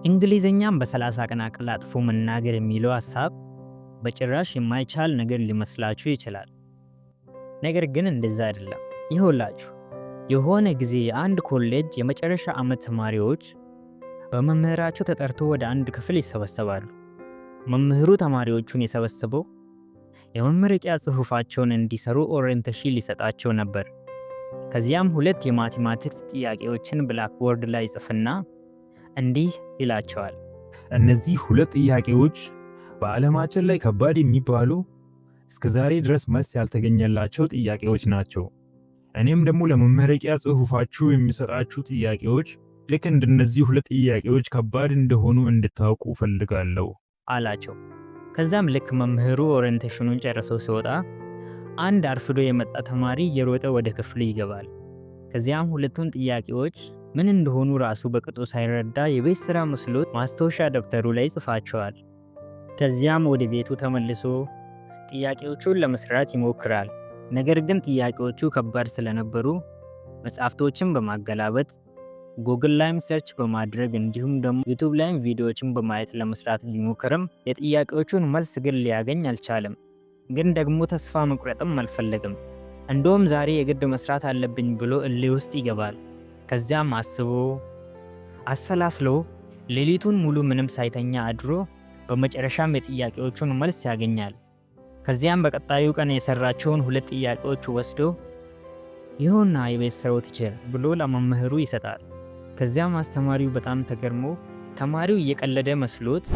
እንግሊዘኛን በ30 ቀን አቀላጥፎ መናገር የሚለው ሐሳብ በጭራሽ የማይቻል ነገር ሊመስላችሁ ይችላል። ነገር ግን እንደዛ አይደለም። ይኸውላችሁ የሆነ ጊዜ የአንድ ኮሌጅ የመጨረሻ ዓመት ተማሪዎች በመምህራቸው ተጠርቶ ወደ አንድ ክፍል ይሰበሰባሉ። መምህሩ ተማሪዎቹን የሰበሰበው የመመረቂያ ጽሑፋቸውን እንዲሰሩ ኦሪየንቴሽን ሊሰጣቸው ነበር። ከዚያም ሁለት የማቴማቲክስ ጥያቄዎችን ብላክቦርድ ላይ ጽፍና እንዲህ ይላቸዋል። እነዚህ ሁለት ጥያቄዎች በዓለማችን ላይ ከባድ የሚባሉ እስከዛሬ ድረስ መልስ ያልተገኘላቸው ጥያቄዎች ናቸው። እኔም ደግሞ ለመመረቂያ ጽሑፋችሁ የሚሰጣችሁ ጥያቄዎች ልክ እንደነዚህ ሁለት ጥያቄዎች ከባድ እንደሆኑ እንድታውቁ ፈልጋለሁ አላቸው። ከዛም ልክ መምህሩ ኦሪየንቴሽኑን ጨርሰው ሲወጣ አንድ አርፍዶ የመጣ ተማሪ እየሮጠ ወደ ክፍሉ ይገባል። ከዚያም ሁለቱን ጥያቄዎች ምን እንደሆኑ ራሱ በቅጡ ሳይረዳ የቤት ስራ መስሎት ማስታወሻ ደብተሩ ላይ ጽፋቸዋል። ከዚያም ወደ ቤቱ ተመልሶ ጥያቄዎቹን ለመስራት ይሞክራል። ነገር ግን ጥያቄዎቹ ከባድ ስለነበሩ መጽሐፍቶችን በማገላበጥ ጉግል ላይም ሰርች በማድረግ እንዲሁም ደግሞ ዩቲዩብ ላይም ቪዲዮዎችን በማየት ለመስራት ቢሞክርም የጥያቄዎቹን መልስ ግን ሊያገኝ አልቻለም። ግን ደግሞ ተስፋ መቁረጥም አልፈለግም። እንደውም ዛሬ የግድ መስራት አለብኝ ብሎ እልህ ውስጥ ይገባል። ከዚያም አስቦ አሰላስሎ ሌሊቱን ሙሉ ምንም ሳይተኛ አድሮ በመጨረሻም የጥያቄዎቹን መልስ ያገኛል። ከዚያም በቀጣዩ ቀን የሰራቸውን ሁለት ጥያቄዎች ወስዶ ይሁንና የቤት ስራው ቲቸር ብሎ ለመምህሩ ይሰጣል። ከዚያም አስተማሪው በጣም ተገርሞ ተማሪው እየቀለደ መስሎት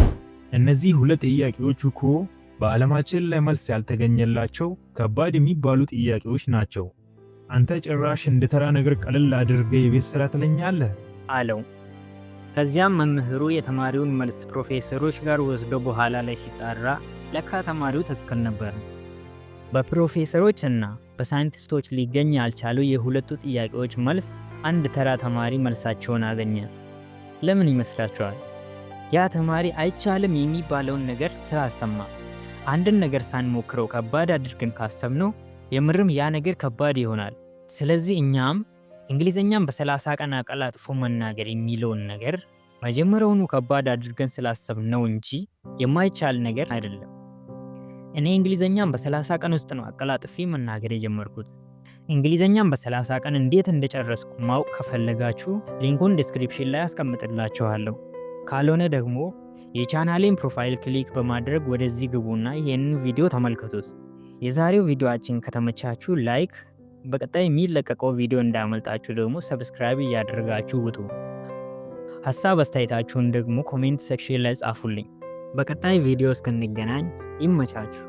እነዚህ ሁለት ጥያቄዎች እኮ በዓለማችን ላይ መልስ ያልተገኘላቸው ከባድ የሚባሉ ጥያቄዎች ናቸው። አንተ ጭራሽ እንደ ተራ ነገር ቀለል አድርገህ የቤት ስራ ትለኛለህ አለው። ከዚያም መምህሩ የተማሪውን መልስ ፕሮፌሰሮች ጋር ወስዶ በኋላ ላይ ሲጣራ ለካ ተማሪው ትክክል ነበር። በፕሮፌሰሮች እና በሳይንቲስቶች ሊገኝ ያልቻሉ የሁለቱ ጥያቄዎች መልስ አንድ ተራ ተማሪ መልሳቸውን አገኘ። ለምን ይመስላችኋል? ያ ተማሪ አይቻልም የሚባለውን ነገር ስላሰማ። አንድን ነገር ሳንሞክረው ከባድ አድርገን ካሰብነው የምርም ያ ነገር ከባድ ይሆናል። ስለዚህ እኛም እንግሊዘኛን በ30 ቀን አቀላጥፎ መናገር የሚለውን ነገር መጀመሪያውኑ ከባድ አድርገን ስላሰብነው እንጂ የማይቻል ነገር አይደለም። እኔ እንግሊዘኛን በ30 ቀን ውስጥ ነው አቀላጥፌ መናገር የጀመርኩት። እንግሊዘኛን በ30 ቀን እንዴት እንደጨረስኩ ማወቅ ከፈለጋችሁ ሊንኩን ዲስክሪፕሽን ላይ አስቀምጥላችኋለሁ። ካልሆነ ደግሞ የቻናሌን ፕሮፋይል ክሊክ በማድረግ ወደዚህ ግቡና ይህንን ቪዲዮ ተመልከቱት። የዛሬው ቪዲዮአችን ከተመቻችሁ ላይክ፣ በቀጣይ የሚለቀቀው ቪዲዮ እንዳያመልጣችሁ ደግሞ ሰብስክራይብ እያደረጋችሁ ውጡ። ሐሳብ አስተያየታችሁን ደግሞ ኮሜንት ሴክሽን ላይ ጻፉልኝ። በቀጣይ ቪዲዮ እስክንገናኝ ይመቻችሁ።